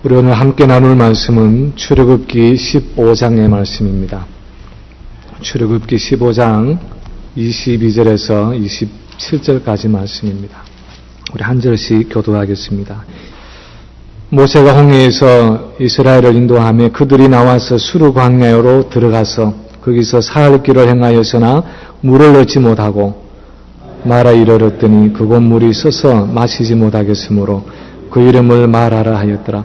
우리 오늘 함께 나눌 말씀은 출애굽기 15장의 말씀입니다. 출애굽기 15장 22절에서 27절까지 말씀입니다. 우리 한 절씩 교도하겠습니다. 모세가 홍해에서 이스라엘을 인도하며 그들이 나와서 수르 광야로 들어가서 거기서 사흘 길을 행하였으나 물을 얻지 못하고 마라 이르렀더니 그곳 물이 써서 마시지 못하겠으므로 그 이름을 마라라 하였더라.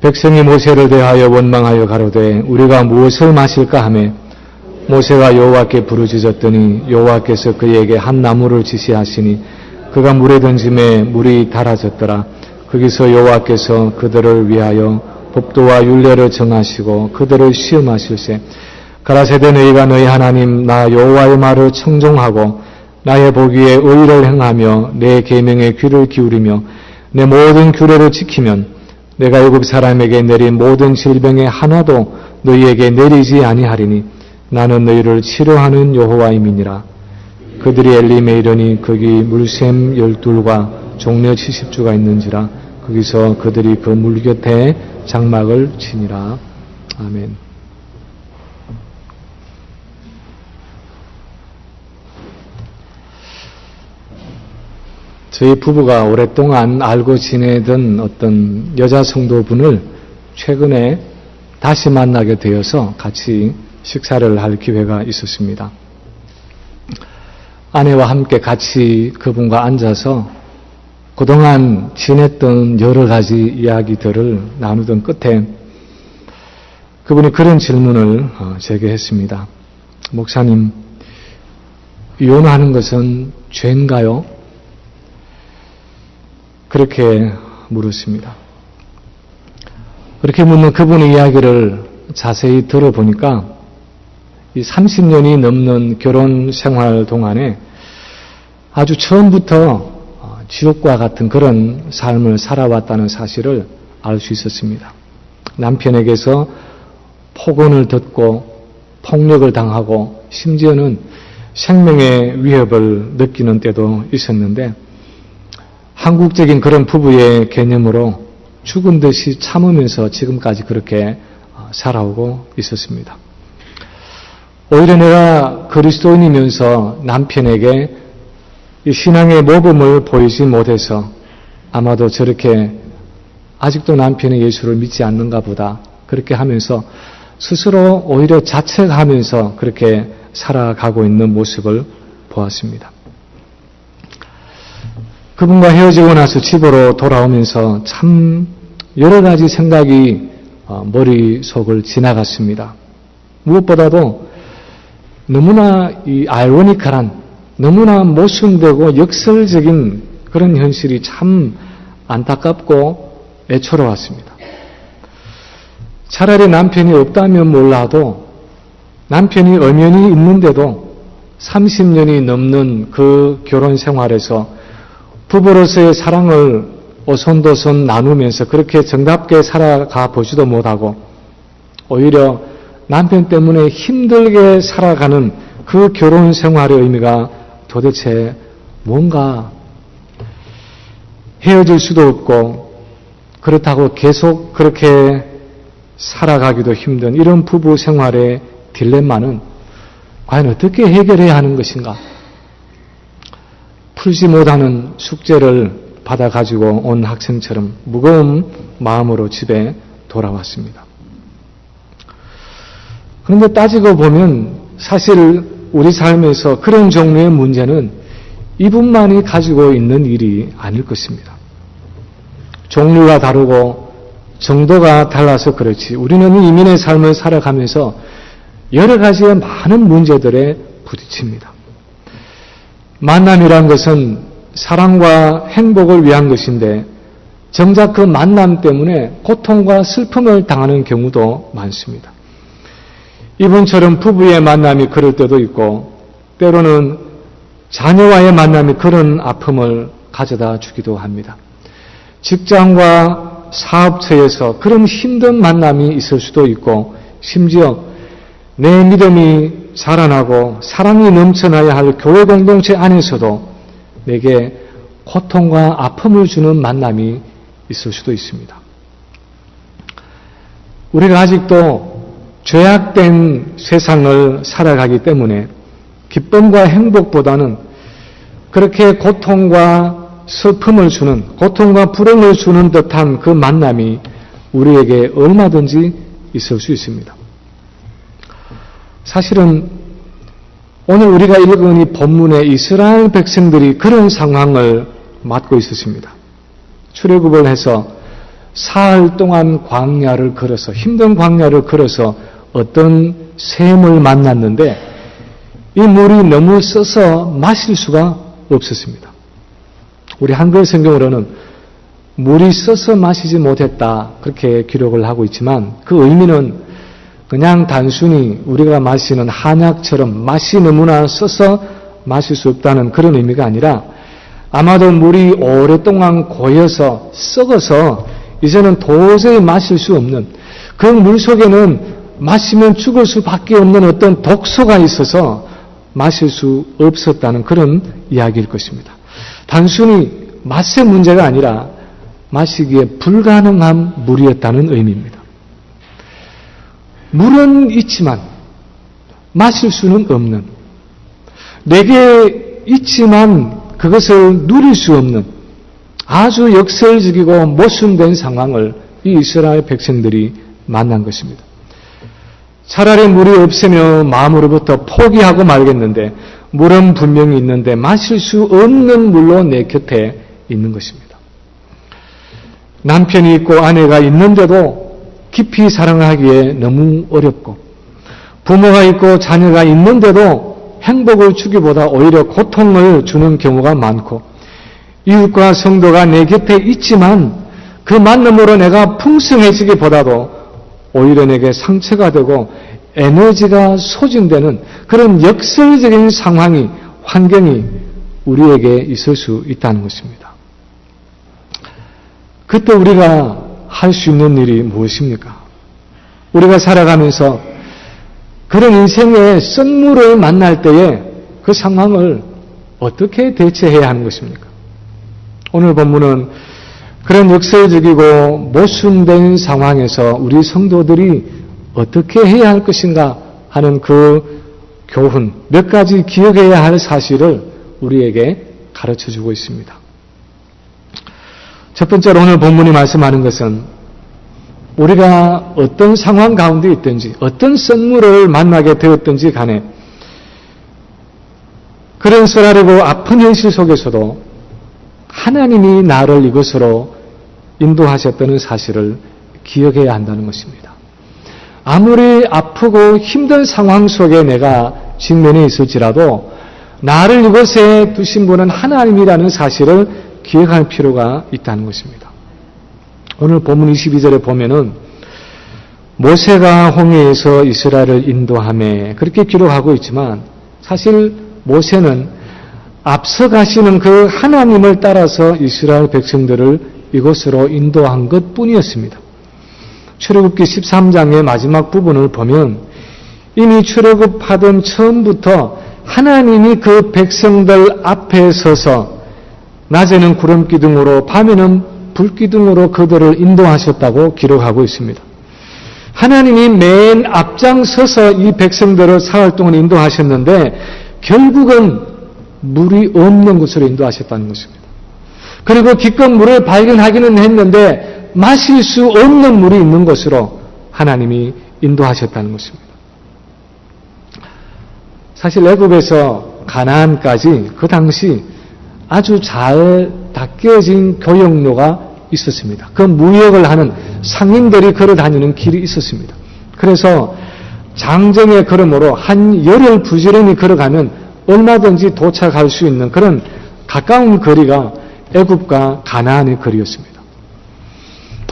백성이 모세를 대하여 원망하여 가로되 우리가 무엇을 마실까 하매 모세가 여호와께 부르짖었더니 여호와께서 그에게 한 나무를 지시하시니 그가 물에 던짐에 물이 달아졌더라. 거기서 여호와께서 그들을 위하여 법도와 율례를 정하시고 그들을 시험하실세 가라사대 너희가 너희 하나님 나 여호와의 말을 청종하고 나의 보기에 의를 행하며 내 계명에 귀를 기울이며 내 모든 규례를 지키면 내가 애굽 사람에게 내린 모든 질병의 하나도 너희에게 내리지 아니하리니 나는 너희를 치료하는 여호와임이니라. 그들이 엘림에 이르니 거기 물샘 12과 종려 70주가 있는지라. 거기서 그들이 그 물 곁에 장막을 치니라. 아멘. 저희 부부가 오랫동안 알고 지내던 어떤 여자 성도분을 최근에 다시 만나게 되어서 같이 식사를 할 기회가 있었습니다. 아내와 함께 같이 그분과 앉아서 그동안 지냈던 여러 가지 이야기들을 나누던 끝에 그분이 그런 질문을 제게 했습니다. 목사님, 이혼하는 것은 죄인가요? 그렇게 물었습니다. 그렇게 묻는 그분의 이야기를 자세히 들어보니까 이 30년이 넘는 결혼 생활 동안에 아주 처음부터 지옥과 같은 그런 삶을 살아왔다는 사실을 알 수 있었습니다. 남편에게서 폭언을 듣고 폭력을 당하고 심지어는 생명의 위협을 느끼는 때도 있었는데 한국적인 그런 부부의 개념으로 죽은 듯이 참으면서 지금까지 그렇게 살아오고 있었습니다. 오히려 내가 그리스도인이면서 남편에게 이 신앙의 모범을 보이지 못해서 아마도 저렇게 아직도 남편이 예수를 믿지 않는가 보다 그렇게 하면서 스스로 오히려 자책하면서 그렇게 살아가고 있는 모습을 보았습니다. 그분과 헤어지고 나서 집으로 돌아오면서 참 여러 가지 생각이 머릿속을 지나갔습니다. 무엇보다도 너무나 이 아이러니컬한 너무나 모순되고 역설적인 그런 현실이 참 안타깝고 애처로웠습니다. 차라리 남편이 없다면 몰라도 남편이 엄연히 있는데도 30년이 넘는 그 결혼 생활에서 부부로서의 사랑을 오손도손 나누면서 그렇게 정답게 살아가 보지도 못하고 오히려 남편 때문에 힘들게 살아가는 그 결혼 생활의 의미가 도대체 뭔가 헤어질 수도 없고 그렇다고 계속 그렇게 살아가기도 힘든 이런 부부 생활의 딜레마는 과연 어떻게 해결해야 하는 것인가? 풀지 못하는 숙제를 받아가지고 온 학생처럼 무거운 마음으로 집에 돌아왔습니다. 그런데 따지고 보면 사실 우리 삶에서 그런 종류의 문제는 이분만이 가지고 있는 일이 아닐 것입니다. 종류가 다르고 정도가 달라서 그렇지 우리는 이민의 삶을 살아가면서 여러 가지의 많은 문제들에 부딪힙니다. 만남이란 것은 사랑과 행복을 위한 것인데 정작 그 만남 때문에 고통과 슬픔을 당하는 경우도 많습니다. 이분처럼 부부의 만남이 그럴 때도 있고 때로는 자녀와의 만남이 그런 아픔을 가져다 주기도 합니다. 직장과 사업처에서 그런 힘든 만남이 있을 수도 있고 심지어 내 믿음이 자라나고 사랑이 넘쳐나야 할 교회 공동체 안에서도 내게 고통과 아픔을 주는 만남이 있을 수도 있습니다. 우리가 아직도 죄악된 세상을 살아가기 때문에 기쁨과 행복보다는 그렇게 고통과 슬픔을 주는, 고통과 불행을 주는 듯한 그 만남이 우리에게 얼마든지 있을 수 있습니다. 사실은 오늘 우리가 읽은 이 본문의 이스라엘 백성들이 그런 상황을 맞고 있었습니다. 출애굽을 해서 사흘 동안 광야를 걸어서, 힘든 광야를 걸어서 어떤 샘을 만났는데 이 물이 너무 써서 마실 수가 없었습니다. 우리 한글 성경으로는 물이 써서 마시지 못했다 그렇게 기록을 하고 있지만 그 의미는 그냥 단순히 우리가 마시는 한약처럼 맛이 너무나 써서 마실 수 없다는 그런 의미가 아니라 아마도 물이 오랫동안 고여서 썩어서 이제는 도저히 마실 수 없는, 그 물 속에는 마시면 죽을 수밖에 없는 어떤 독소가 있어서 마실 수 없었다는 그런 이야기일 것입니다. 단순히 맛의 문제가 아니라 마시기에 불가능한 물이었다는 의미입니다. 물은 있지만 마실 수는 없는, 내게 있지만 그것을 누릴 수 없는 아주 역설적이고 모순된 상황을 이 이스라엘 백성들이 만난 것입니다. 차라리 물이 없으며 마음으로부터 포기하고 말겠는데 물은 분명히 있는데 마실 수 없는 물로 내 곁에 있는 것입니다. 남편이 있고 아내가 있는데도 깊이 사랑하기에 너무 어렵고, 부모가 있고 자녀가 있는데도 행복을 주기보다 오히려 고통을 주는 경우가 많고, 이웃과 성도가 내 곁에 있지만 그 만남으로 내가 풍성해지기보다도 오히려 내게 상처가 되고 에너지가 소진되는 그런 역설적인 상황이, 환경이 우리에게 있을 수 있다는 것입니다. 그때 우리가 할 수 있는 일이 무엇입니까? 우리가 살아가면서 그런 인생의 썩물을 만날 때에 그 상황을 어떻게 대처해야 하는 것입니까? 오늘 본문은 그런 역설적이고 모순된 상황에서 우리 성도들이 어떻게 해야 할 것인가 하는 그 교훈, 몇 가지 기억해야 할 사실을 우리에게 가르쳐주고 있습니다. 첫 번째로 오늘 본문이 말씀하는 것은 우리가 어떤 상황 가운데 있든지 어떤 썩물을 만나게 되었든지 간에 그런 썰하려고 아픈 현실 속에서도 하나님이 나를 이곳으로 인도하셨다는 사실을 기억해야 한다는 것입니다. 아무리 아프고 힘든 상황 속에 내가 직면해 있을지라도 나를 이곳에 두신 분은 하나님이라는 사실을 기억할 필요가 있다는 것입니다. 오늘 본문 22절에 보면은 모세가 홍해에서 이스라엘을 인도하며 그렇게 기록하고 있지만 사실 모세는 앞서 가시는 그 하나님을 따라서 이스라엘 백성들을 이곳으로 인도한 것뿐이었습니다. 출애굽기 13장의 마지막 부분을 보면 이미 출애굽하던 처음부터 하나님이 그 백성들 앞에 서서 낮에는 구름기둥으로 밤에는 불기둥으로 그들을 인도하셨다고 기록하고 있습니다. 하나님이 맨 앞장서서 이 백성들을 사흘 동안 인도하셨는데 결국은 물이 없는 곳으로 인도하셨다는 것입니다. 그리고 기껏 물을 발견하기는 했는데 마실 수 없는 물이 있는 곳으로 하나님이 인도하셨다는 것입니다. 사실 애굽에서 가나안까지 그 당시 아주 잘 닦여진 교역로가 있었습니다. 그 무역을 하는 상인들이 걸어 다니는 길이 있었습니다. 그래서 장정의 걸음으로 한 열흘 부지런히 걸어가면 얼마든지 도착할 수 있는 그런 가까운 거리가 애굽과 가나안의 거리였습니다.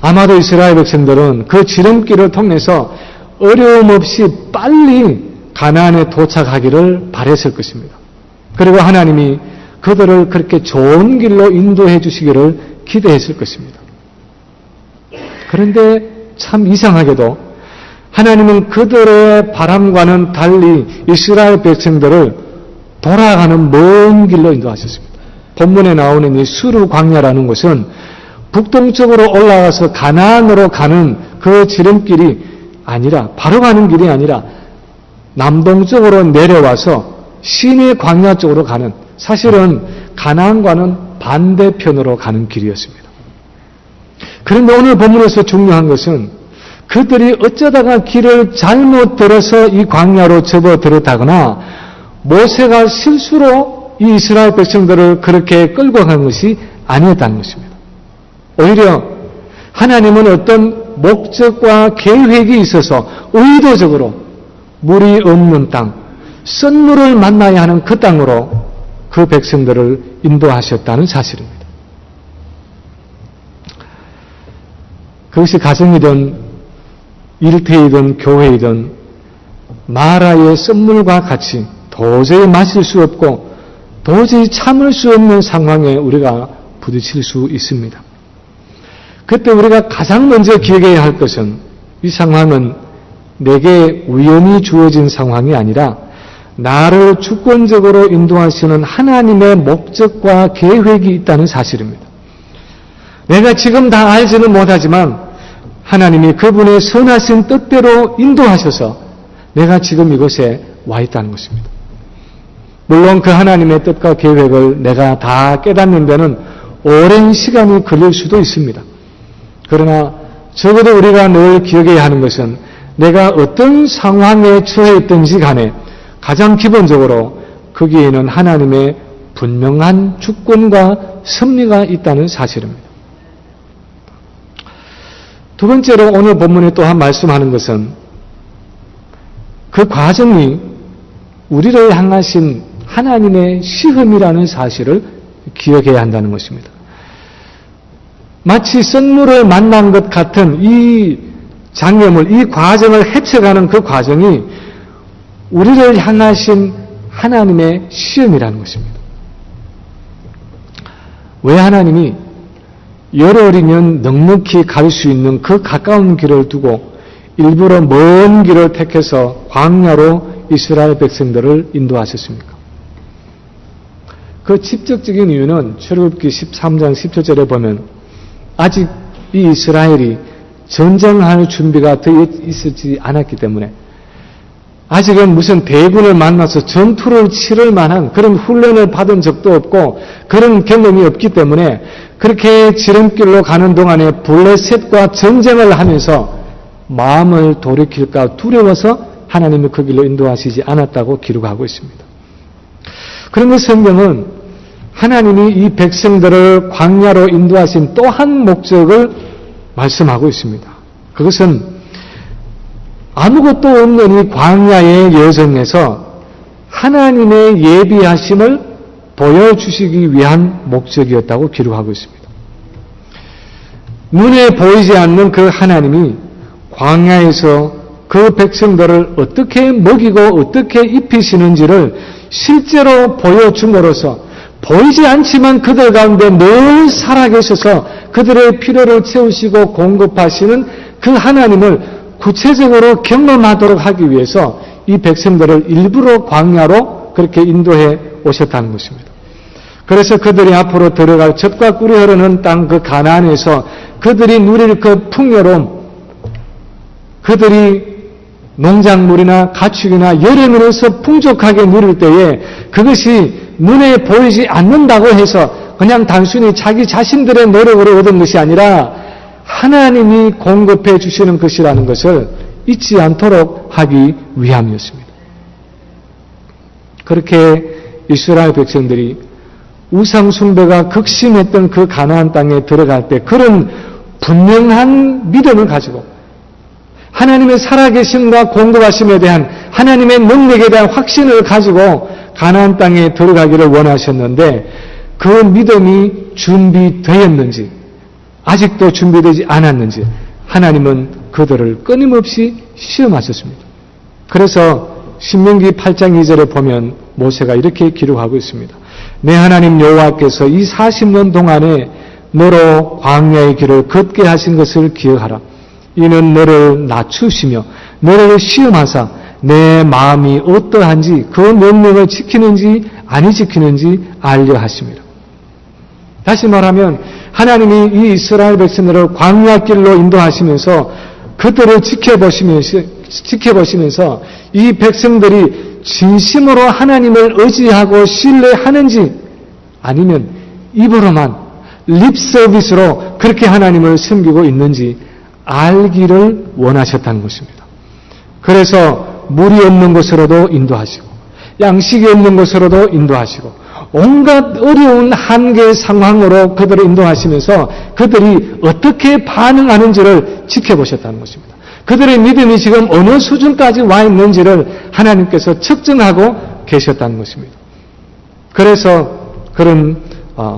아마도 이스라엘 백성들은 그 지름길을 통해서 어려움 없이 빨리 가나안에 도착하기를 바랬을 것입니다. 그리고 하나님이 그들을 그렇게 좋은 길로 인도해 주시기를 기대했을 것입니다. 그런데 참 이상하게도 하나님은 그들의 바람과는 달리 이스라엘 백성들을 돌아가는 먼 길로 인도하셨습니다. 본문에 나오는 이 수르 광야라는 곳은 북동쪽으로 올라가서 가나안으로 가는 그 지름길이 아니라, 바로 가는 길이 아니라 남동쪽으로 내려와서 시내 광야 쪽으로 가는, 사실은 가나안과는 반대편으로 가는 길이었습니다. 그런데 오늘 본문에서 중요한 것은 그들이 어쩌다가 길을 잘못 들어서 이 광야로 접어들었다거나 모세가 실수로 이 이스라엘 백성들을 그렇게 끌고 간 것이 아니었다는 것입니다. 오히려 하나님은 어떤 목적과 계획이 있어서 의도적으로 물이 없는 땅, 썬물을 만나야 하는 그 땅으로 그 백성들을 인도하셨다는 사실입니다. 그것이 가정이든 일터이든 교회이든 마라의 썬물과 같이 도저히 마실 수 없고 도저히 참을 수 없는 상황에 우리가 부딪힐 수 있습니다. 그때 우리가 가장 먼저 기억해야 할 것은 이 상황은 내게 우연히 주어진 상황이 아니라 나를 주권적으로 인도하시는 하나님의 목적과 계획이 있다는 사실입니다. 내가 지금 다 알지는 못하지만 하나님이 그분의 선하신 뜻대로 인도하셔서 내가 지금 이곳에 와 있다는 것입니다. 물론 그 하나님의 뜻과 계획을 내가 다 깨닫는 데는 오랜 시간이 걸릴 수도 있습니다. 그러나 적어도 우리가 늘 기억해야 하는 것은 내가 어떤 상황에 처해 있든지 간에 가장 기본적으로 거기에는 하나님의 분명한 주권과 섭리가 있다는 사실입니다. 두 번째로 오늘 본문에 또한 말씀하는 것은 그 과정이 우리를 향하신 하나님의 시험이라는 사실을 기억해야 한다는 것입니다. 마치 썬물을 만난 것 같은 이 장면을, 이 과정을 헤쳐가는 그 과정이 우리를 향하신 하나님의 시험이라는 것입니다. 왜 하나님이 열흘이면 넉넉히 갈 수 있는 그 가까운 길을 두고 일부러 먼 길을 택해서 광야로 이스라엘 백성들을 인도하셨습니까? 그 직접적인 이유는 출애굽기 13장 17절에 보면 아직 이 이스라엘이 전쟁할 준비가 되어 있지 않았기 때문에 아직은 무슨 대군을 만나서 전투를 치를 만한 그런 훈련을 받은 적도 없고 그런 경험이 없기 때문에 그렇게 지름길로 가는 동안에 블레셋과 전쟁을 하면서 마음을 돌이킬까 두려워서 하나님이 그 길로 인도하시지 않았다고 기록하고 있습니다. 그런데 성경은 하나님이 이 백성들을 광야로 인도하신 또 한 목적을 말씀하고 있습니다. 그것은 아무것도 없는 이 광야의 여정에서 하나님의 예비하심을 보여주시기 위한 목적이었다고 기록하고 있습니다. 눈에 보이지 않는 그 하나님이 광야에서 그 백성들을 어떻게 먹이고 어떻게 입히시는지를 실제로 보여줌으로써 보이지 않지만 그들 가운데 늘 살아계셔서 그들의 필요를 채우시고 공급하시는 그 하나님을 구체적으로 경험하도록 하기 위해서 이 백성들을 일부러 광야로 그렇게 인도해 오셨다는 것입니다. 그래서 그들이 앞으로 들어갈 젖과 꿀이 흐르는 땅 그 가나안에서 그들이 누릴 그 풍요로움, 그들이 농작물이나 가축이나 여러 면에서 풍족하게 누릴 때에 그것이 눈에 보이지 않는다고 해서 그냥 단순히 자기 자신들의 노력으로 얻은 것이 아니라 하나님이 공급해 주시는 것이라는 것을 잊지 않도록 하기 위함이었습니다. 그렇게 이스라엘 백성들이 우상 숭배가 극심했던 그 가나안 땅에 들어갈 때 그런 분명한 믿음을 가지고 하나님의 살아계심과 공급하심에 대한 하나님의 능력에 대한 확신을 가지고 가나안 땅에 들어가기를 원하셨는데 그 믿음이 준비되었는지 아직도 준비되지 않았는지 하나님은 그들을 끊임없이 시험하셨습니다. 그래서 신명기 8장 2절에 보면 모세가 이렇게 기록하고 있습니다. 내 하나님 여호와께서 이 40년 동안에 너로 광야의 길을 걷게 하신 것을 기억하라. 이는 너를 낮추시며 너를 시험하사 내 마음이 어떠한지 그 명령을 지키는지 아니 지키는지 알려 하십니다. 다시 말하면 하나님이 이 이스라엘 백성들을 광야길로 인도하시면서 그들을 지켜보시면서 이 백성들이 진심으로 하나님을 의지하고 신뢰하는지 아니면 입으로만 립서비스로 그렇게 하나님을 섬기고 있는지 알기를 원하셨다는 것입니다. 그래서 물이 없는 곳으로도 인도하시고 양식이 없는 곳으로도 인도하시고 온갖 어려운 한계 상황으로 그들을 인도하시면서 그들이 어떻게 반응하는지를 지켜보셨다는 것입니다. 그들의 믿음이 지금 어느 수준까지 와 있는지를 하나님께서 측정하고 계셨다는 것입니다. 그래서 그런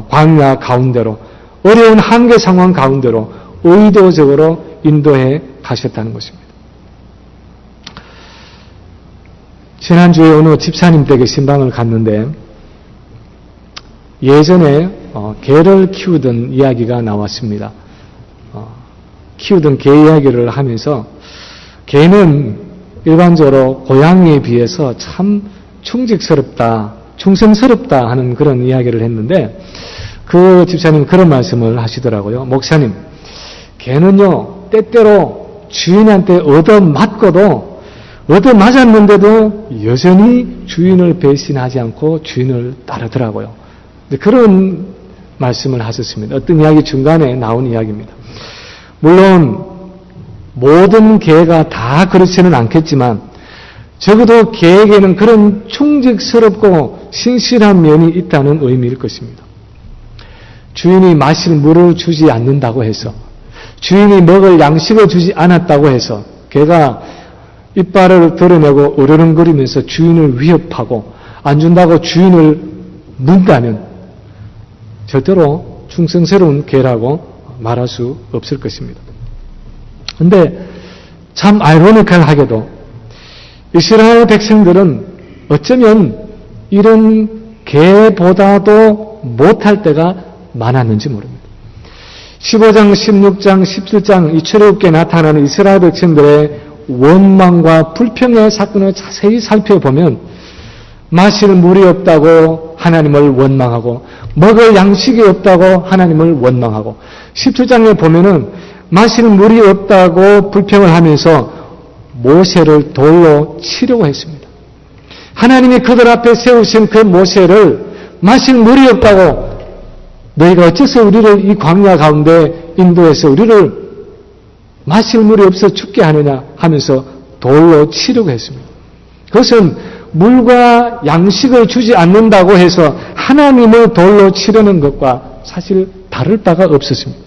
광야 가운데로 어려운 한계 상황 가운데로 의도적으로 인도해 가셨다는 것입니다. 지난주에 어느 집사님 댁에 신방을 갔는데 예전에 개를 키우던 이야기가 나왔습니다. 키우던 개 이야기를 하면서 개는 일반적으로 고양이에 비해서 참 충직스럽다, 충성스럽다 하는 그런 이야기를 했는데 그 집사님 그런 말씀을 하시더라고요. 목사님, 개는요 때때로 주인한테 얻어맞았는데도 여전히 주인을 배신하지 않고 주인을 따르더라고요. 그런 말씀을 하셨습니다. 어떤 이야기 중간에 나온 이야기입니다. 물론 모든 개가 다 그렇지는 않겠지만 적어도 개에게는 그런 충직스럽고 신실한 면이 있다는 의미일 것입니다. 주인이 마실 물을 주지 않는다고 해서, 주인이 먹을 양식을 주지 않았다고 해서 개가 이빨을 드러내고 으르렁거리면서 주인을 위협하고 안 준다고 주인을 문다면 절대로 충성스러운 개라고 말할 수 없을 것입니다. 그런데 참 아이러니컬하게도 이스라엘 백성들은 어쩌면 이런 개보다도 못할 때가 많았는지 모릅니다. 15장, 16장, 17장 이 출애굽기에 나타나는 이스라엘 백성들의 원망과 불평의 사건을 자세히 살펴보면 마실 물이 없다고 하나님을 원망하고 먹을 양식이 없다고 하나님을 원망하고 17장에 보면은 마실 물이 없다고 불평을 하면서 모세를 돌로 치려고 했습니다. 하나님이 그들 앞에 세우신 그 모세를 마실 물이 없다고 너희가 어째서 우리를 이 광야 가운데 인도해서 우리를 마실 물이 없어 죽게 하느냐 하면서 돌로 치려고 했습니다. 그것은 물과 양식을 주지 않는다고 해서 하나님을 돌로 치려는 것과 사실 다를 바가 없었습니다.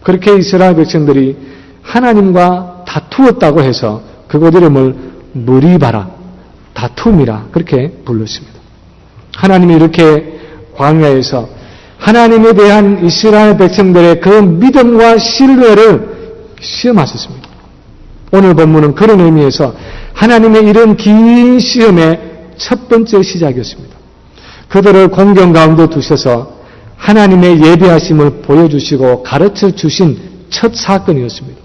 그렇게 이스라엘 백성들이 하나님과 다투었다고 해서 그곳 이름을 무리바라, 다툼이라 그렇게 불렀습니다. 하나님이 이렇게 광야에서 하나님에 대한 이스라엘 백성들의 그 믿음과 신뢰를 시험하셨습니다. 오늘 본문은 그런 의미에서 하나님의 이런 긴 시험의 첫 번째 시작이었습니다. 그들을 공경 가운데 두셔서 하나님의 예비하심을 보여주시고 가르쳐 주신 첫 사건이었습니다.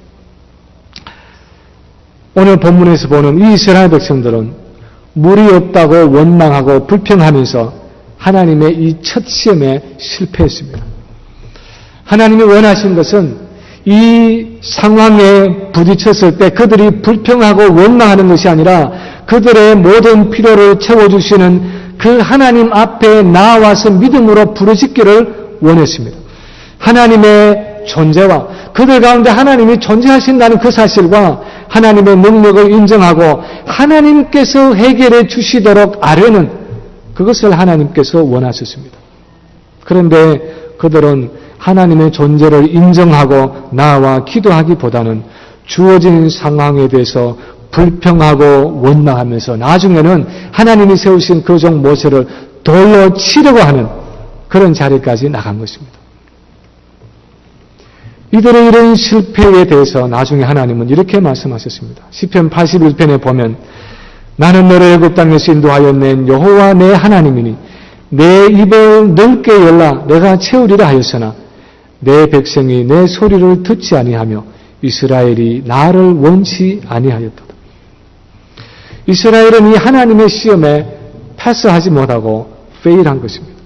오늘 본문에서 보는 이 이스라엘 백성들은 물이 없다고 원망하고 불평하면서 하나님의 이 첫 시험에 실패했습니다. 하나님이 원하신 것은 이 상황에 부딪혔을 때 그들이 불평하고 원망하는 것이 아니라 그들의 모든 필요를 채워주시는 그 하나님 앞에 나와서 믿음으로 부르짖기를 원했습니다. 하나님의 존재와 그들 가운데 하나님이 존재하신다는 그 사실과 하나님의 능력을 인정하고 하나님께서 해결해 주시도록 아뢰는 그것을 하나님께서 원하셨습니다. 그런데 그들은 하나님의 존재를 인정하고 나와 기도하기보다는 주어진 상황에 대해서 불평하고 원망하면서 나중에는 하나님이 세우신 그 종 모세를 돌로 치려고 하는 그런 자리까지 나간 것입니다. 이들의 이런 실패에 대해서 나중에 하나님은 이렇게 말씀하셨습니다. 시편 81편에 보면 나는 너를 애굽 땅에서 인도하여 낸 여호와 내 하나님이니 내 입을 넓게 열라 내가 채우리라 하였으나 내 백성이 내 소리를 듣지 아니하며 이스라엘이 나를 원치 아니하였도다. 이스라엘은 이 하나님의 시험에 패스하지 못하고 페일한 것입니다.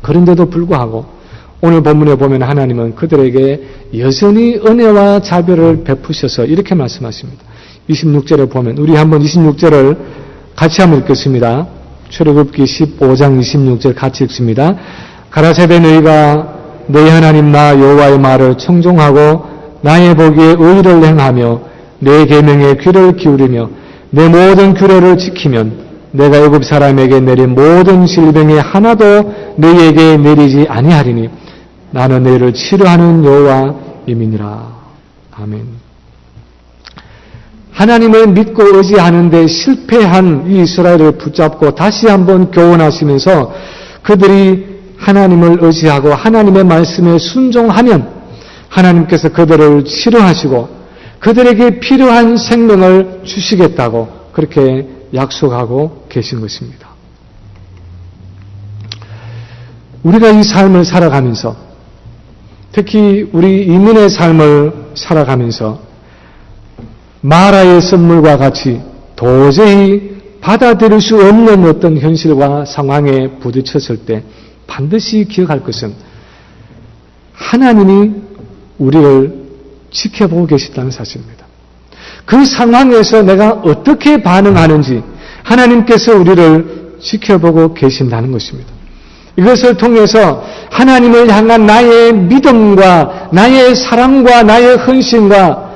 그런데도 불구하고 오늘 본문에 보면 하나님은 그들에게 여전히 은혜와 자비를 베푸셔서 이렇게 말씀하십니다. 26절에 보면 우리 한번 26절을 같이 한번 읽겠습니다. 출애굽기 15장 26절 같이 읽습니다. 가라사대 너희가 너희 하나님 나 여호와의 말을 청종하고 나의 보기에 의를 행하며 내 계명에 귀를 기울이며 내 모든 규례를 지키면 내가 애굽 사람에게 내린 모든 질병에 하나도 너희에게 내리지 아니하리니 나는 너희를 치료하는 여호와임이니라. 아멘. 하나님을 믿고 의지하는데 실패한 이 이스라엘을 붙잡고 다시 한번 교훈하시면서 그들이 하나님을 의지하고 하나님의 말씀에 순종하면 하나님께서 그들을 치료하시고 그들에게 필요한 생명을 주시겠다고 그렇게 약속하고 계신 것입니다. 우리가 이 삶을 살아가면서 특히 우리 이민의 삶을 살아가면서 마라의 선물과 같이 도저히 받아들일 수 없는 어떤 현실과 상황에 부딪혔을 때 반드시 기억할 것은 하나님이 우리를 지켜보고 계시다는 사실입니다. 그 상황에서 내가 어떻게 반응하는지 하나님께서 우리를 지켜보고 계신다는 것입니다. 이것을 통해서 하나님을 향한 나의 믿음과 나의 사랑과 나의 헌신과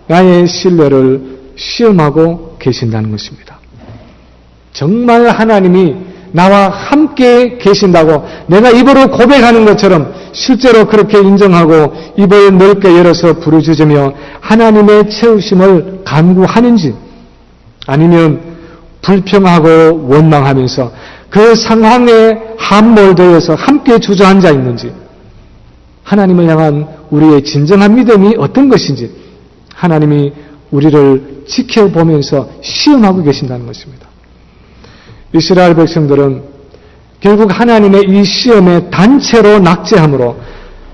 나의 신뢰를 시험하고 계신다는 것입니다. 정말 하나님이 나와 함께 계신다고 내가 입으로 고백하는 것처럼 실제로 그렇게 인정하고 입을 넓게 열어서 부르짖으며 하나님의 채우심을 간구하는지 아니면 불평하고 원망하면서 그 상황에 함몰되어서 함께 주저앉아 있는지 하나님을 향한 우리의 진정한 믿음이 어떤 것인지 하나님이 우리를 지켜보면서 시험하고 계신다는 것입니다. 이스라엘 백성들은 결국 하나님의 이 시험에 단체로 낙제함으로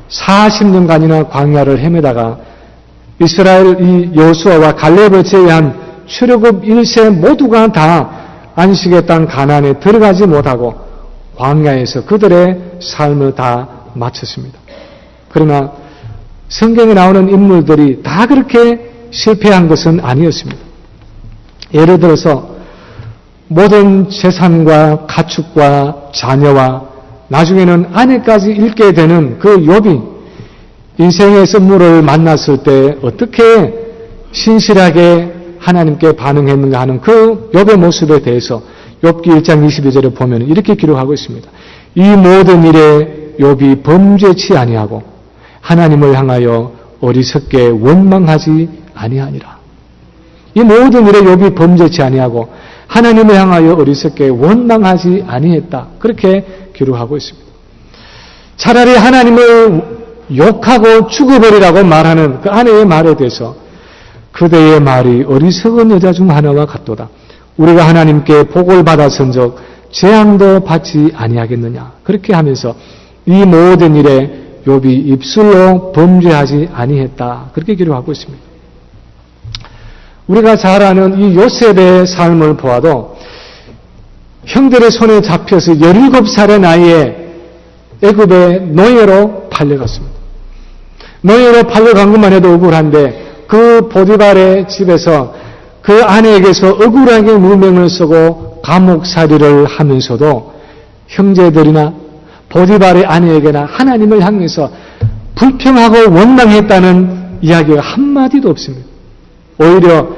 40년간이나 광야를 헤매다가 이스라엘 이 여호수아와 갈렙을 제외한 출애굽 1세 모두가 다 안식의 땅 가나안에 들어가지 못하고 광야에서 그들의 삶을 다 마쳤습니다. 그러나 성경에 나오는 인물들이 다 그렇게 실패한 것은 아니었습니다. 예를 들어서 모든 재산과 가축과 자녀와 나중에는 아내까지 잃게 되는 그 욥이 인생의 선물을 만났을 때 어떻게 신실하게 하나님께 반응했는가 하는 그 욥의 모습에 대해서 욥기 1장 22절에 보면 이렇게 기록하고 있습니다. 이 모든 일에 욥이 범죄치 아니하고 하나님을 향하여 어리석게 원망하지 아니하니라. 이 모든 일에 욥이 범죄치 아니하고 하나님을 향하여 어리석게 원망하지 아니했다. 그렇게 기록하고 있습니다. 차라리 하나님을 욕하고 죽어버리라고 말하는 그 아내의 말에 대해서 그대의 말이 어리석은 여자 중 하나와 같도다. 우리가 하나님께 복을 받았은즉 재앙도 받지 아니하겠느냐. 그렇게 하면서 이 모든 일에 욥이 입술로 범죄하지 아니했다. 그렇게 기록하고 있습니다. 우리가 잘 아는 이 요셉의 삶을 보아도 형들의 손에 잡혀서 17살의 나이에 애굽의 노예로 팔려갔습니다. 노예로 팔려간 것만 해도 억울한데 그 보디발의 집에서 그 아내에게서 억울하게 누명을 쓰고 감옥살이를 하면서도 형제들이나 보디발의 아내에게나 하나님을 향해서 불평하고 원망했다는 이야기가 한마디도 없습니다. 오히려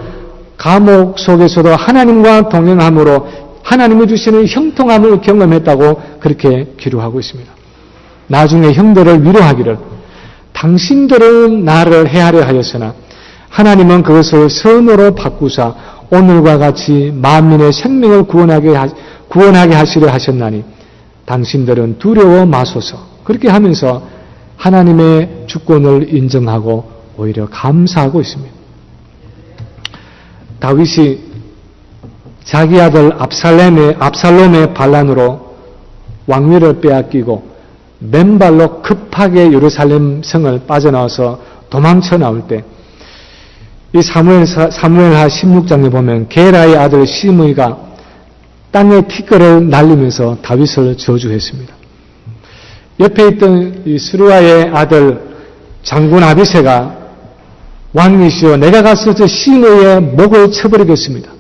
감옥 속에서도 하나님과 동행함으로 하나님이 주시는 형통함을 경험했다고 그렇게 기록하고 있습니다. 나중에 형들을 위로하기를 당신들은 나를 해하려 하였으나 하나님은 그것을 선으로 바꾸사 오늘과 같이 만민의 생명을 구원하게 하시려 하셨나니 당신들은 두려워 마소서. 그렇게 하면서 하나님의 주권을 인정하고 오히려 감사하고 있습니다. 다윗이 자기 아들 압살롬의 반란으로 왕위를 빼앗기고 맨발로 급하게 예루살렘 성을 빠져나와서 도망쳐 나올 때 이 사무엘하 16장에 보면 게라의 아들 시므이가 땅에 티끌을 날리면서 다윗을 저주했습니다. 옆에 있던 이 스루아의 아들 장군 아비새가 왕이시여 내가 가서 저 시므의 목을 쳐버리겠습니다.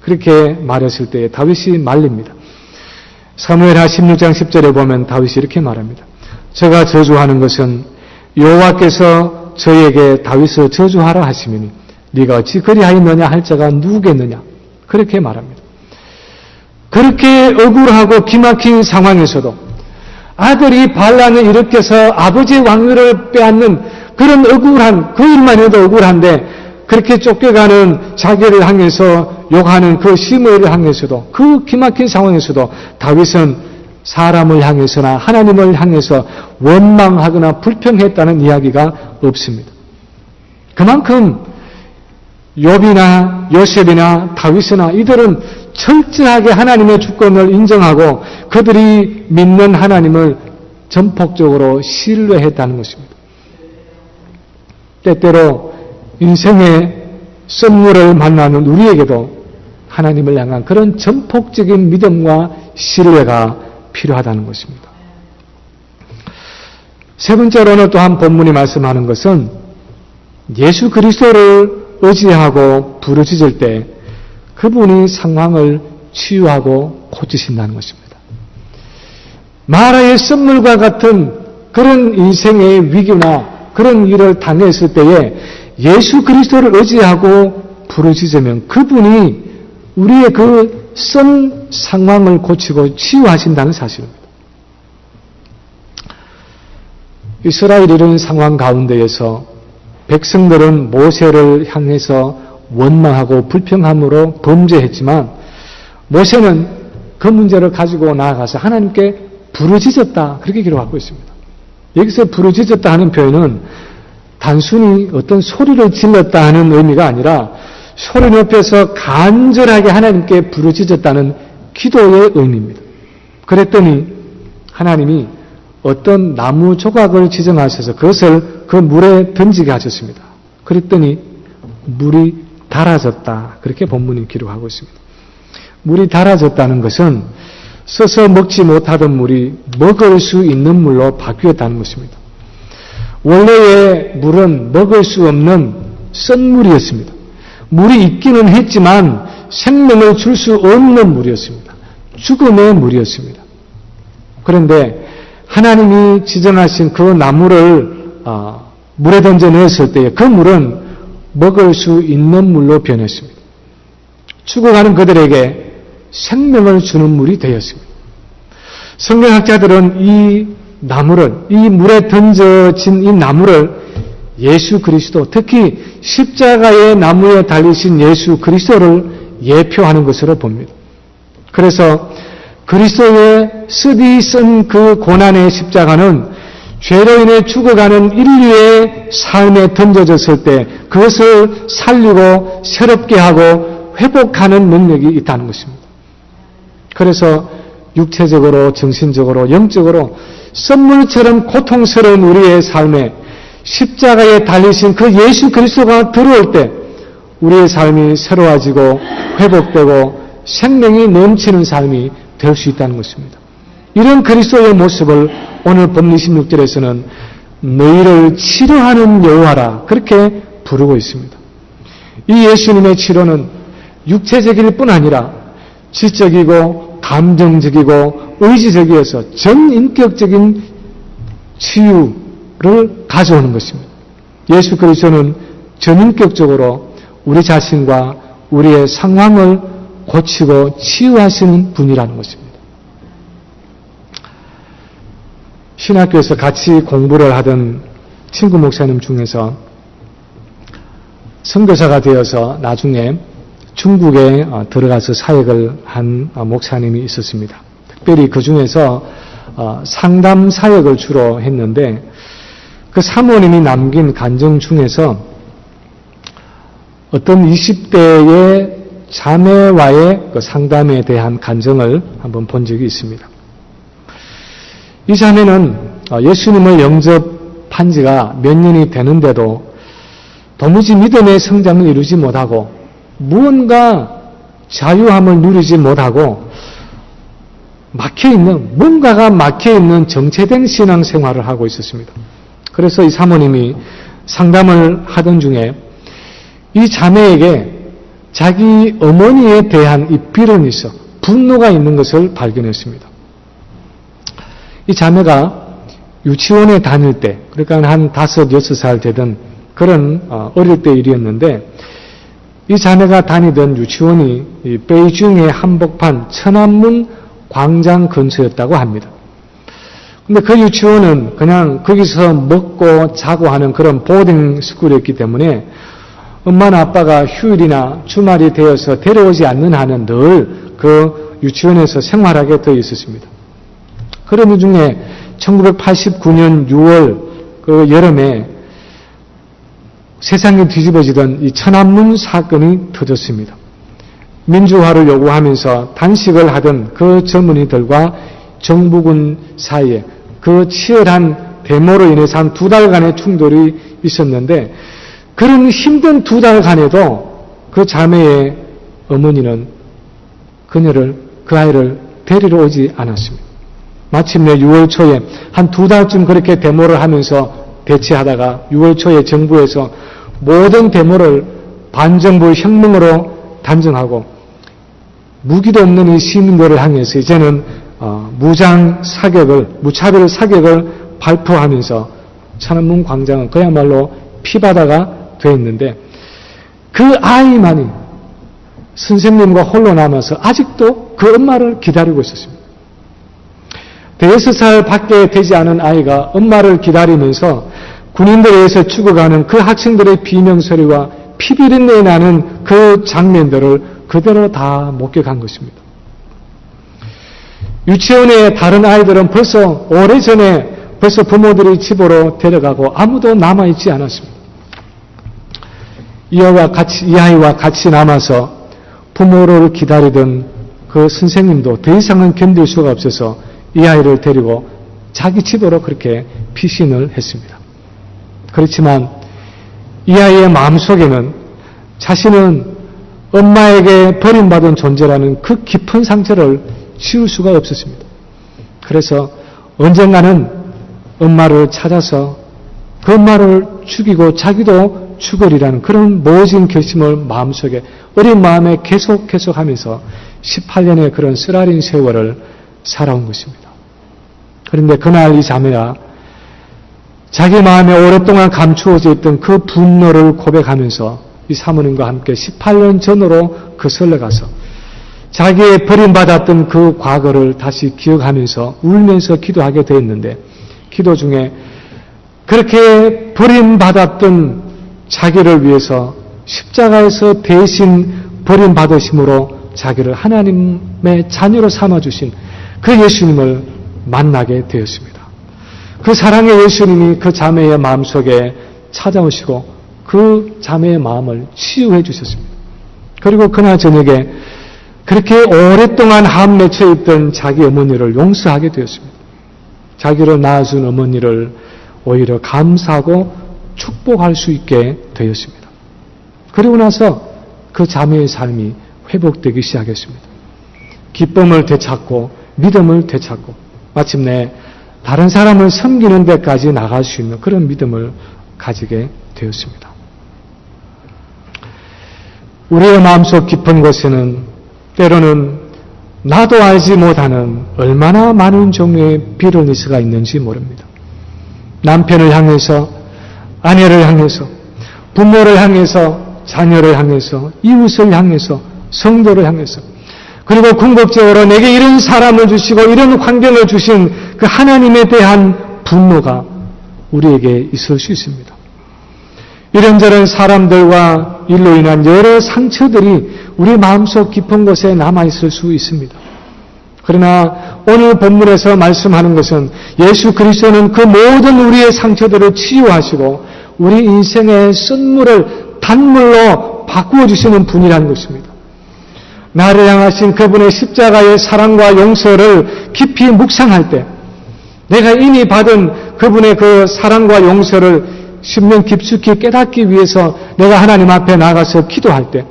그렇게 말했을 때에 다윗이 말립니다. 사무엘하 16장 10절에 보면 다윗이 이렇게 말합니다. 저가 저주하는 것은 여호와께서 저에게 다윗을 저주하라 하시미니 네가 어찌 그리하였느냐 할 자가 누구겠느냐 그렇게 말합니다. 그렇게 억울하고 기막힌 상황에서도 아들이 반란을 일으켜서 아버지의 왕위를 빼앗는 그런 억울한, 그 일만 해도 억울한데 그렇게 쫓겨가는 자기를 향해서 욕하는 그 시므엘을 향해서도 그 기막힌 상황에서도 다윗은 사람을 향해서나 하나님을 향해서 원망하거나 불평했다는 이야기가 없습니다. 그만큼 욥이나 요셉이나 다윗이나 이들은 철저하게 하나님의 주권을 인정하고 그들이 믿는 하나님을 전폭적으로 신뢰했다는 것입니다. 때때로 인생의 썸물을 만나는 우리에게도 하나님을 향한 그런 전폭적인 믿음과 신뢰가 필요하다는 것입니다. 세 번째로는 또한 본문이 말씀하는 것은 예수 그리스도를 의지하고 부르짖을 때 그분이 상황을 치유하고 고치신다는 것입니다. 마라의 썸물과 같은 그런 인생의 위기나 그런 일을 당했을 때에 예수 그리스도를 의지하고 부르짖으면 그분이 우리의 그 썸 상황을 고치고 치유하신다는 사실입니다. 이스라엘 이런 상황 가운데에서 백성들은 모세를 향해서 원망하고 불평함으로 범죄했지만 모세는 그 문제를 가지고 나아가서 하나님께 부르짖었다 그렇게 기록하고 있습니다. 여기서 부르짖었다 하는 표현은 단순히 어떤 소리를 질렀다 하는 의미가 아니라 소리 높여서 간절하게 하나님께 부르짖었다는 기도의 의미입니다. 그랬더니 하나님이 어떤 나무 조각을 지정하셔서 그것을 그 물에 던지게 하셨습니다. 그랬더니 물이 달아졌다. 그렇게 본문이 기록하고 있습니다. 물이 달아졌다는 것은 써서 먹지 못하던 물이 먹을 수 있는 물로 바뀌었다는 것입니다. 원래의 물은 먹을 수 없는 썬물이었습니다. 물이 있기는 했지만 생명을 줄 수 없는 물이었습니다. 죽음의 물이었습니다. 그런데 하나님이 지정하신 그 나무를 물에 던져 넣었을 때에 그 물은 먹을 수 있는 물로 변했습니다. 죽어가는 그들에게 생명을 주는 물이 되었습니다. 성경학자들은 이 나무를, 이 물에 던져진 이 나무를 예수 그리스도, 특히 십자가의 나무에 달리신 예수 그리스도를 예표하는 것으로 봅니다. 그래서 그리스도의 쓰디 쓴 그 고난의 십자가는 죄로 인해 죽어가는 인류의 삶에 던져졌을 때 그것을 살리고 새롭게 하고 회복하는 능력이 있다는 것입니다. 그래서 육체적으로, 정신적으로, 영적으로 썸물처럼 고통스러운 우리의 삶에 십자가에 달리신 그 예수 그리스도가 들어올 때 우리의 삶이 새로워지고 회복되고 생명이 넘치는 삶이 될 수 있다는 것입니다. 이런 그리스도의 모습을 오늘 본문 26절에서는 너희를 치료하는 여호와라 그렇게 부르고 있습니다. 이 예수님의 치료는 육체적일 뿐 아니라 지적이고 감정적이고 의지적이어서 전인격적인 치유를 가져오는 것입니다. 예수 그리스도는 전인격적으로 우리 자신과 우리의 상황을 고치고 치유하시는 분이라는 것입니다. 신학교에서 같이 공부를 하던 친구 목사님 중에서 선교사가 되어서 나중에 중국에 들어가서 사역을 한 목사님이 있었습니다. 특별히 그 중에서 상담 사역을 주로 했는데 그 사모님이 남긴 간증 중에서 어떤 20대의 자매와의 그 상담에 대한 간증을 한번 본 적이 있습니다. 이 자매는 예수님을 영접한 지가 몇 년이 되는데도 도무지 믿음의 성장을 이루지 못하고 무언가 자유함을 누리지 못하고 뭔가가 막혀있는 정체된 신앙생활을 하고 있었습니다. 그래서 이 사모님이 상담을 하던 중에 이 자매에게 자기 어머니에 대한 이 비련이 분노가 있는 것을 발견했습니다. 이 자매가 유치원에 다닐 때, 그러니까 한 5, 6살 되던 그런 어릴 때 일이었는데, 이 자매가 다니던 유치원이 이 베이징의 한복판 천안문 광장 근처였다고 합니다. 근데 그 유치원은 그냥 거기서 먹고 자고 하는 그런 보딩 스쿨이었기 때문에 엄마나 아빠가 휴일이나 주말이 되어서 데려오지 않는 한은 늘 그 유치원에서 생활하게 되어 있었습니다. 그런 중에 1989년 6월 그 여름에 세상이 뒤집어지던 이 천안문 사건이 터졌습니다. 민주화를 요구하면서 단식을 하던 그 젊은이들과 정부군 사이에 그 치열한 데모로 인해서 한 2달간의 충돌이 있었는데, 그런 힘든 2달간에도 그 자매의 어머니는 그 아이를 데리러 오지 않았습니다. 마침내 6월 초에 한 2달쯤 그렇게 데모를 하면서 대치하다가 6월 초에 정부에서 모든 데모를 반정부 혁명으로 단정하고 무기도 없는 이 시민들을 향해서 이제는 무차별 사격을 발표하면서 천안문 광장은 그야말로 피바다가 되었는데, 그 아이만이 선생님과 홀로 남아서 아직도 그 엄마를 기다리고 있었습니다. 6살 밖에 되지 않은 아이가 엄마를 기다리면서 군인들에 의해서 죽어가는 그 학생들의 비명소리와 피비린내 나는 그 장면들을 그대로 다 목격한 것입니다. 유치원의 다른 아이들은 벌써 오래전에 부모들이 집으로 데려가고 아무도 남아있지 않았습니다. 이 아이와 같이 남아서 부모를 기다리던 그 선생님도 더 이상은 견딜 수가 없어서 이 아이를 데리고 자기 집으로 그렇게 피신을 했습니다. 그렇지만 이 아이의 마음속에는 자신은 엄마에게 버림받은 존재라는 그 깊은 상처를 지울 수가 없었습니다. 그래서 언젠가는 엄마를 찾아서 그 엄마를 죽이고 자기도 죽으리라는 그런 모진 결심을 마음속에 어린 마음에 계속하면서 18년의 그런 쓰라린 세월을 살아온 것입니다. 그런데 그날 이 자매가 자기 마음에 오랫동안 감추어져 있던 그 분노를 고백하면서 이 사모님과 함께 18년 전으로 거슬러가서 자기의 버림받았던 그 과거를 다시 기억하면서 울면서 기도하게 되었는데, 기도 중에 그렇게 버림받았던 자기를 위해서 십자가에서 대신 버림받으심으로 자기를 하나님의 자녀로 삼아주신 그 예수님을 만나게 되었습니다. 그 사랑의 예수님이 그 자매의 마음속에 찾아오시고 그 자매의 마음을 치유해 주셨습니다. 그리고 그날 저녁에 그렇게 오랫동안 함 맺혀 있던 자기 어머니를 용서하게 되었습니다. 자기를 낳아준 어머니를 오히려 감사하고 축복할 수 있게 되었습니다. 그리고 나서 그 자매의 삶이 회복되기 시작했습니다. 기쁨을 되찾고 믿음을 되찾고 마침내 다른 사람을 섬기는 데까지 나갈 수 있는 그런 믿음을 가지게 되었습니다. 우리의 마음속 깊은 곳에는 때로는 나도 알지 못하는 얼마나 많은 종류의 비즈니스가 있는지 모릅니다. 남편을 향해서, 아내를 향해서, 부모를 향해서, 자녀를 향해서, 이웃을 향해서, 성도를 향해서, 그리고 궁극적으로 내게 이런 사람을 주시고 이런 환경을 주신 그 하나님에 대한 분노가 우리에게 있을 수 있습니다. 이런저런 사람들과 일로 인한 여러 상처들이 우리 마음속 깊은 곳에 남아있을 수 있습니다. 그러나 오늘 본문에서 말씀하는 것은 예수 그리스도는 그 모든 우리의 상처들을 치유하시고 우리 인생의 쓴물을 단물로 바꾸어 주시는 분이라는 것입니다. 나를 향하신 그분의 십자가의 사랑과 용서를 깊이 묵상할 때 내가 이미 받은 그분의 그 사랑과 용서를 심령 깊숙이 깨닫기 위해서 내가 하나님 앞에 나가서 기도할 때,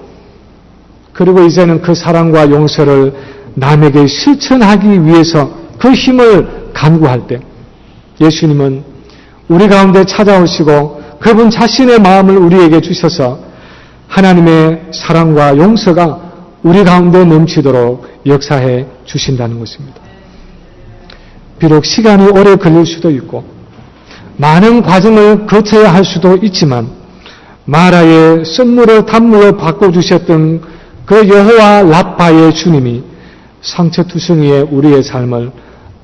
그리고 이제는 그 사랑과 용서를 남에게 실천하기 위해서 그 힘을 간구할 때 예수님은 우리 가운데 찾아오시고 그분 자신의 마음을 우리에게 주셔서 하나님의 사랑과 용서가 우리 가운데 넘치도록 역사해 주신다는 것입니다. 비록 시간이 오래 걸릴 수도 있고 많은 과정을 거쳐야 할 수도 있지만 마라의 선물을 단물로 바꿔주셨던 그 여호와 라파의 주님이 상처투성이의 우리의 삶을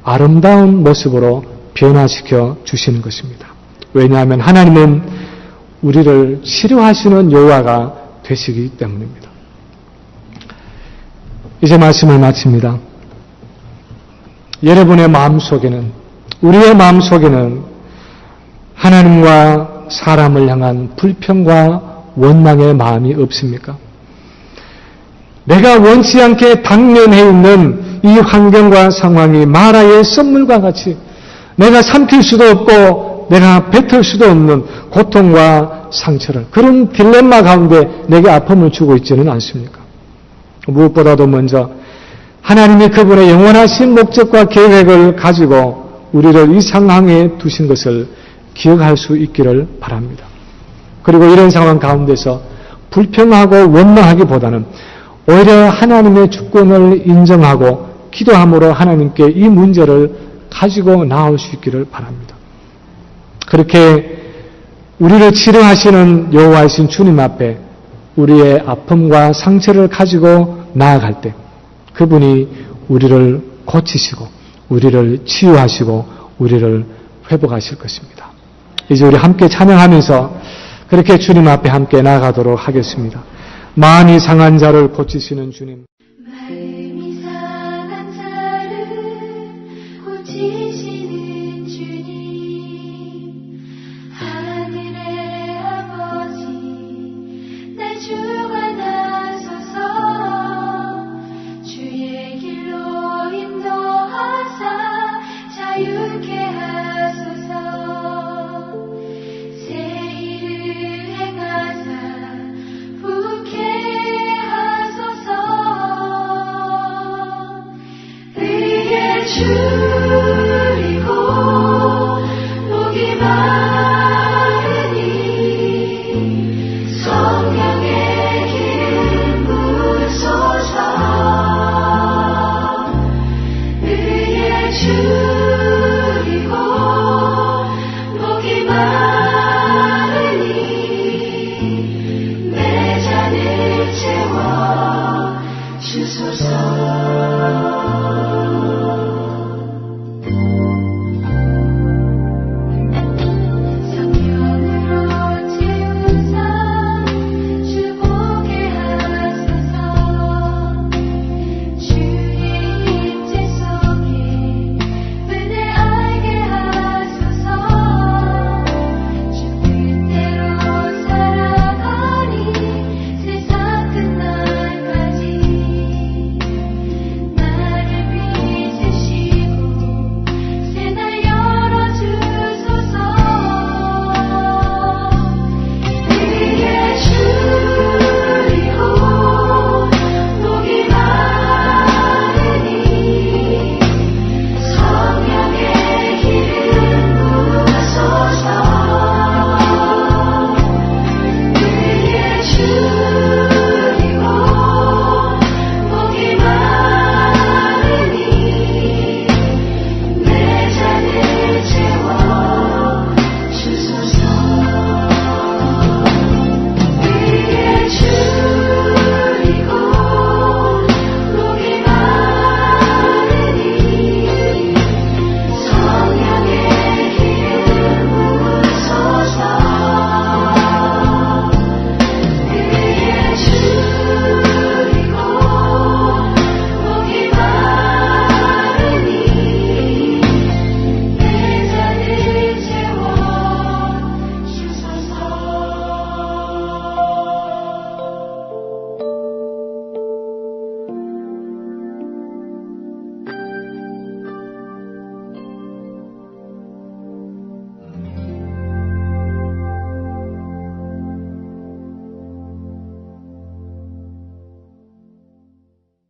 아름다운 모습으로 변화시켜 주시는 것입니다. 왜냐하면 하나님은 우리를 치료하시는 여호와가 되시기 때문입니다. 이제 말씀을 마칩니다. 여러분의 마음속에는, 우리의 마음속에는 하나님과 사람을 향한 불평과 원망의 마음이 없습니까? 내가 원치 않게 당면해 있는 이 환경과 상황이 마라의 썸물과 같이 내가 삼킬 수도 없고 내가 뱉을 수도 없는 고통과 상처를, 그런 딜레마 가운데 내게 아픔을 주고 있지는 않습니까? 무엇보다도 먼저 하나님이 그분의 영원하신 목적과 계획을 가지고 우리를 이 상황에 두신 것을 기억할 수 있기를 바랍니다. 그리고 이런 상황 가운데서 불평하고 원망하기보다는 오히려 하나님의 주권을 인정하고 기도함으로 하나님께 이 문제를 가지고 나올 수 있기를 바랍니다. 그렇게 우리를 치료하시는 여호와이신 주님 앞에 우리의 아픔과 상처를 가지고 나아갈 때 그분이 우리를 고치시고 우리를 치유하시고 우리를 회복하실 것입니다. 이제 우리 함께 찬양하면서 그렇게 주님 앞에 함께 나아가도록 하겠습니다. 마음이 상한 자를 고치시는 주님. 마음이 상한 자를 고치시는 주님, 하늘의 아버지, 날 주